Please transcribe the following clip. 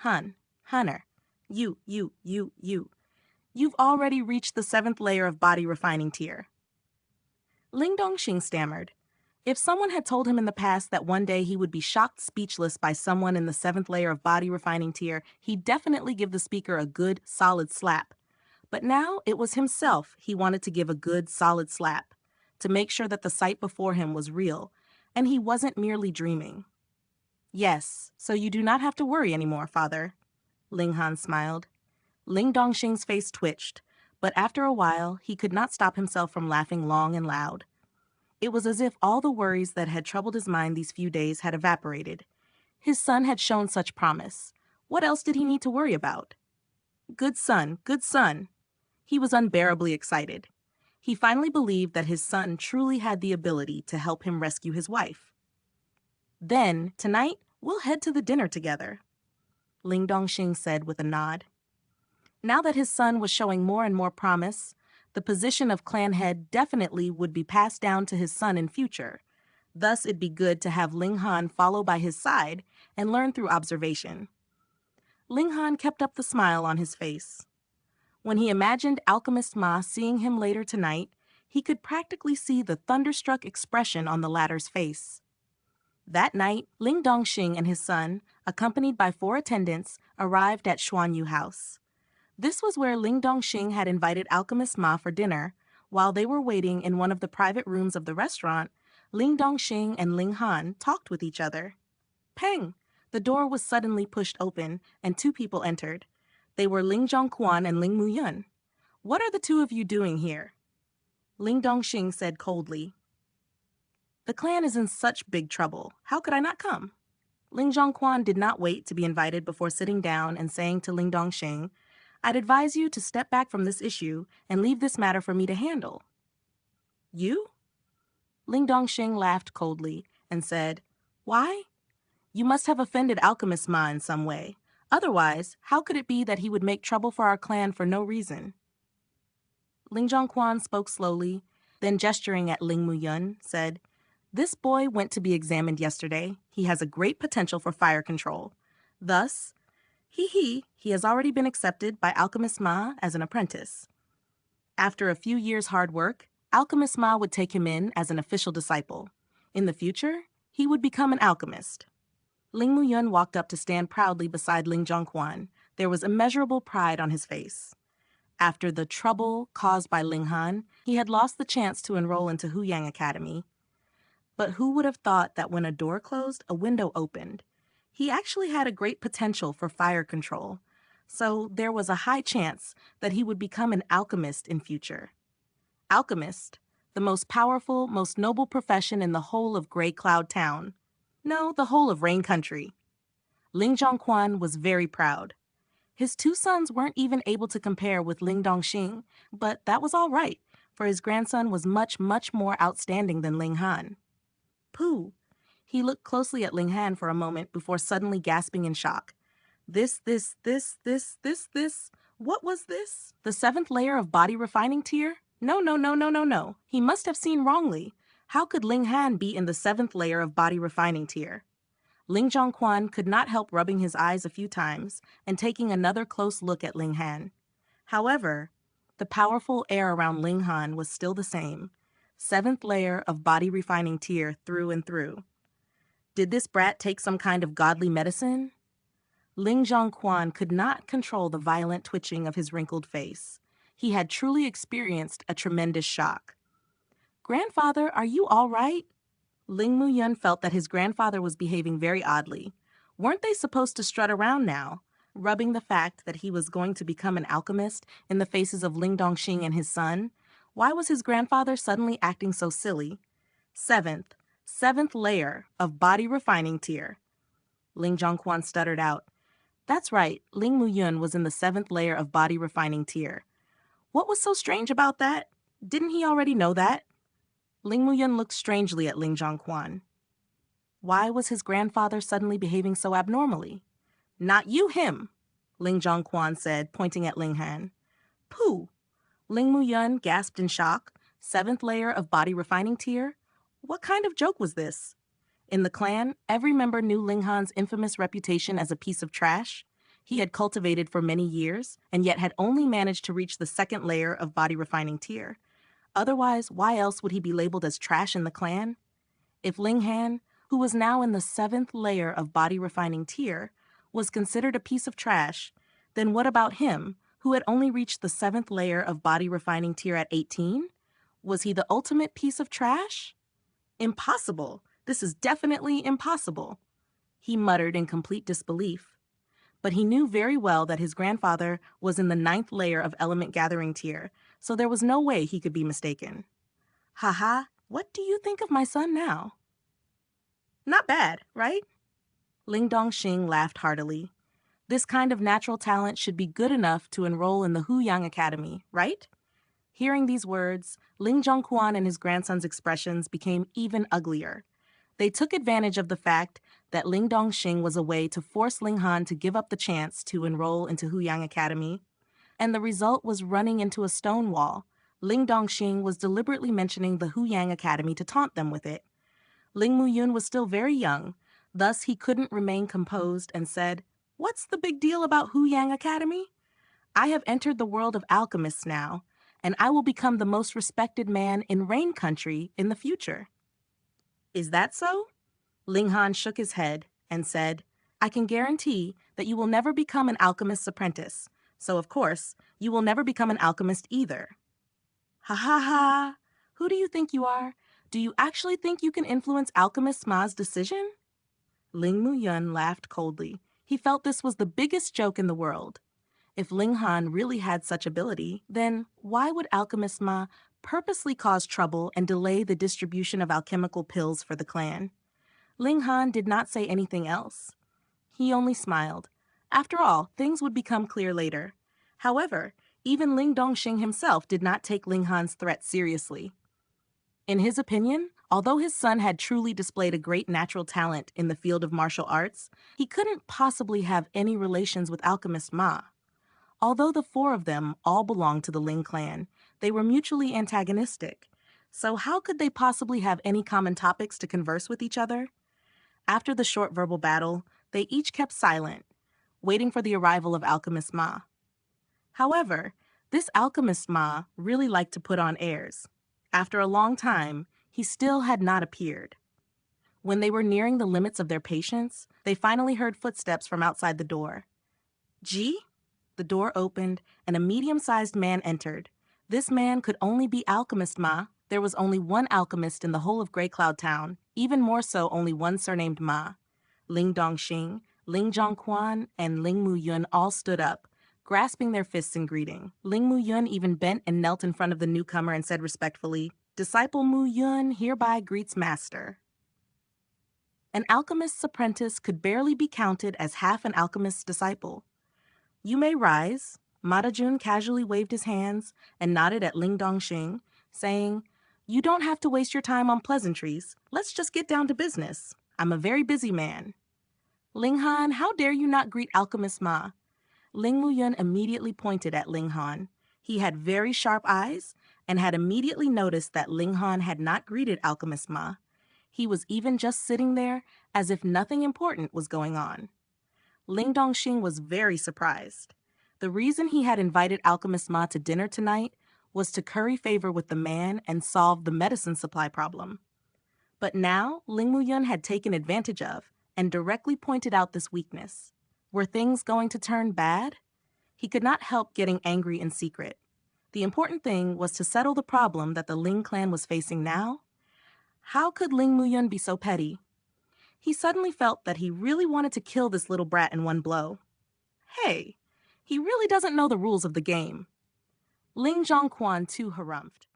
Hunter, you. You've already reached the 7th layer of body refining tier. Ling Dongxing stammered. If someone had told him in the past that one day he would be shocked speechless by someone in the 7th layer of body refining tier, he'd definitely give the speaker a good, solid slap. But now it was himself he wanted to give a good, solid slap, to make sure that the sight before him was real, and he wasn't merely dreaming. Yes, so you do not have to worry anymore, father. Ling Han smiled. Ling Dongxing's face twitched, but after a while he could not stop himself from laughing long and loud. It was as if all the worries that had troubled his mind these few days had evaporated. His son had shown such promise. What else did he need to worry about? Good son, good son. He was unbearably excited. He finally believed that his son truly had the ability to help him rescue his wife. Then, tonight, we'll head to the dinner together, Ling Dongxing said with a nod. Now that his son was showing more and more promise, the position of clan head definitely would be passed down to his son in future. Thus, it'd be good to have Ling Han follow by his side and learn through observation. Ling Han kept up the smile on his face. When he imagined Alchemist Ma seeing him later tonight, he could practically see the thunderstruck expression on the latter's face. That night, Ling Dongxing and his son, accompanied by 4 attendants, arrived at Xuanhuan house. This was where Ling Dongxing had invited Alchemist Ma for dinner. While they were waiting in one of the private rooms of the restaurant, Ling Dongxing and Ling Han talked with each other. Peng! The door was suddenly pushed open, and 2 people entered. They were Ling Xuanhuan and Ling Muyun. What are the 2 of you doing here? Ling Dongxing said coldly. The clan is in such big trouble. How could I not come? Ling Xuanhuan did not wait to be invited before sitting down and saying to Ling Dongxing, I'd advise you to step back from this issue and leave this matter for me to handle. You? Ling Dongxing laughed coldly and said, Why? You must have offended Alchemist Ma in some way. Otherwise, how could it be that he would make trouble for our clan for no reason? Ling Xuanhuan spoke slowly, then gesturing at Ling Muyun, said, This boy went to be examined yesterday. He has a great potential for fire control. Thus, he has already been accepted by Alchemist Ma as an apprentice. After a few years' hard work, Alchemist Ma would take him in as an official disciple. In the future, he would become an alchemist. Ling Muyun walked up to stand proudly beside Ling Xuanhuan. There was immeasurable pride on his face. After the trouble caused by Ling Han, he had lost the chance to enroll into Huyang Academy. But who would have thought that when a door closed, a window opened? He actually had a great potential for fire control, so there was a high chance that he would become an alchemist in future. Alchemist, the most powerful, most noble profession in the whole of Gray Cloud Town. No, the whole of Rain Country. Ling Xuanhuan was very proud. His 2 sons weren't even able to compare with Ling Dongxing, but that was all right, for his grandson was much, much more outstanding than Ling Han. Pooh! He looked closely at Ling Han for a moment before suddenly gasping in shock. This. What was this? The 7th layer of body refining tier? No. He must have seen wrongly. How could Ling Han be in the 7th layer of body refining tier? Ling Xuanhuan could not help rubbing his eyes a few times and taking another close look at Ling Han. However, the powerful air around Ling Han was still the same. 7th layer of body refining tier through and through. Did this brat take some kind of godly medicine? Ling Xuanhuan could not control the violent twitching of his wrinkled face. He had truly experienced a tremendous shock. Grandfather, are you all right? Ling Muyun felt that his grandfather was behaving very oddly. Weren't they supposed to strut around now, rubbing the fact that he was going to become an alchemist in the faces of Ling Dongxing and his son? Why was his grandfather suddenly acting so silly? 7th layer of body refining tier. Ling Xuanhuan stuttered out. That's right, Ling Muyun was in the 7th layer of body refining tier. What was so strange about that? Didn't he already know that? Ling Muyun looked strangely at Ling Xuanhuan. Why was his grandfather suddenly behaving so abnormally? Not you, him, Ling Xuanhuan said, pointing at Ling Han. Pooh! Ling Muyun gasped in shock. 7th layer of body refining tier? What kind of joke was this? In the clan, every member knew Ling Han's infamous reputation as a piece of trash. he had cultivated for many years and yet had only managed to reach the second layer of body refining tier. Otherwise, why else would he be labeled as trash in the clan? If Ling Han, who was now in the seventh layer of body refining tier, was considered a piece of trash, then what about him, who had only reached the seventh layer of body refining tier at 18? Was he the ultimate piece of trash? Impossible. This is definitely impossible, he muttered in complete disbelief. But he knew very well that his grandfather was in the ninth layer of element gathering tier, so there was no way he could be mistaken. Haha, what do you think of my son now? Not bad, right? Ling Dongxing laughed heartily. This kind of natural talent should be good enough to enroll in the Huyang Academy, right? Hearing these words, Ling Zhonghuan and his grandson's expressions became even uglier. They took advantage of the fact that Ling Dongxing was a way to force Ling Han to give up the chance to enroll into Huyang Academy, and the result was running into a stone wall. Ling Dongxing was deliberately mentioning the Huyang Academy to taunt them with it. Ling Muyun was still very young, thus he couldn't remain composed and said, "What's the big deal about Huyang Academy? I have entered the world of alchemists now, and I will become the most respected man in Rain Country in the future." Is that so? Ling Han shook his head and said, "I can guarantee that you will never become an alchemist's apprentice, so of course, you will never become an alchemist either." Ha ha ha! Who do you think you are? Do you actually think you can influence Alchemist Ma's decision? Ling Muyun laughed coldly. He felt this was the biggest joke in the world. If Ling Han really had such ability, then why would Alchemist Ma purposely cause trouble and delay the distribution of alchemical pills for the clan? Ling Han did not say anything else. He only smiled. After all, things would become clear later. However, even Ling Dongxing himself did not take Ling Han's threat seriously. In his opinion, although his son had truly displayed a great natural talent in the field of martial arts, he couldn't possibly have any relations with Alchemist Ma. Although the four of them all belonged to the Ling clan, they were mutually antagonistic. So how could they possibly have any common topics to converse with each other? After the short verbal battle, they each kept silent, waiting for the arrival of Alchemist Ma. However, this Alchemist Ma really liked to put on airs. After a long time, he still had not appeared. When they were nearing the limits of their patience, they finally heard footsteps from outside the door. Ji? The door opened, and a medium-sized man entered. This man could only be Alchemist Ma. There was only one alchemist in the whole of Grey Cloud Town, even more so only one surnamed Ma. Ling Dongxing, Ling Zhonghuan, and Ling Muyun all stood up, grasping their fists in greeting. Ling Muyun even bent and knelt in front of the newcomer and said respectfully, "Disciple Muyun hereby greets Master." An alchemist's apprentice could barely be counted as half an alchemist's disciple. "You may rise." Madajun casually waved his hands and nodded at Ling Dongxing, saying, "You don't have to waste your time on pleasantries. Let's just get down to business. I'm a very busy man." "Ling Han, how dare you not greet Alchemist Ma?" Ling Muyun immediately pointed at Ling Han. He had very sharp eyes and had immediately noticed that Ling Han had not greeted Alchemist Ma. He was even just sitting there as if nothing important was going on. Ling Dongxing was very surprised. The reason he had invited Alchemist Ma to dinner tonight was to curry favor with the man and solve the medicine supply problem. But now Ling Muyun had taken advantage of and directly pointed out this weakness. Were things going to turn bad? He could not help getting angry in secret. The important thing was to settle the problem that the Ling clan was facing now. How could Ling Muyun be so petty? He suddenly felt that he really wanted to kill this little brat in one blow. Hey, he really doesn't know the rules of the game. Ling Zhonghuan too harumphed.